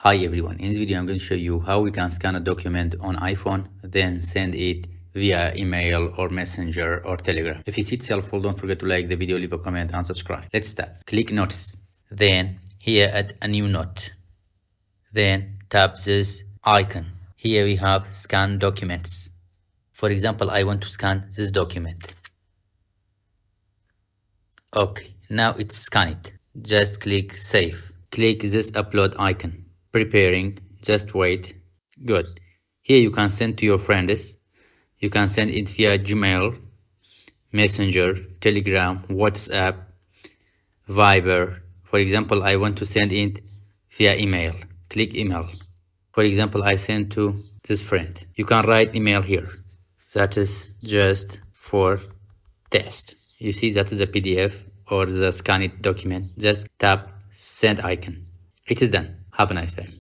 Hi everyone, in this video I'm going to show you how we can scan a document on iPhone, then send it via email or messenger or telegram. If you see it helpful, don't forget to like the video, leave a comment and subscribe. Let's start. Click notes, then here add a new note, then tap this icon. Here we have scan documents. For example, I want to scan this document. Okay, now it's scanned. Just click save. Click this upload icon. Preparing, just wait. Good. Here you can send to your friends. You can send it via Gmail, Messenger, Telegram, WhatsApp, Viber. For example, I want to send it via email. Click email. For example, I send to this friend. You can write email here. That is just for test. You see that is a PDF or the scanned document. Just tap send icon. It is done. Have a nice day.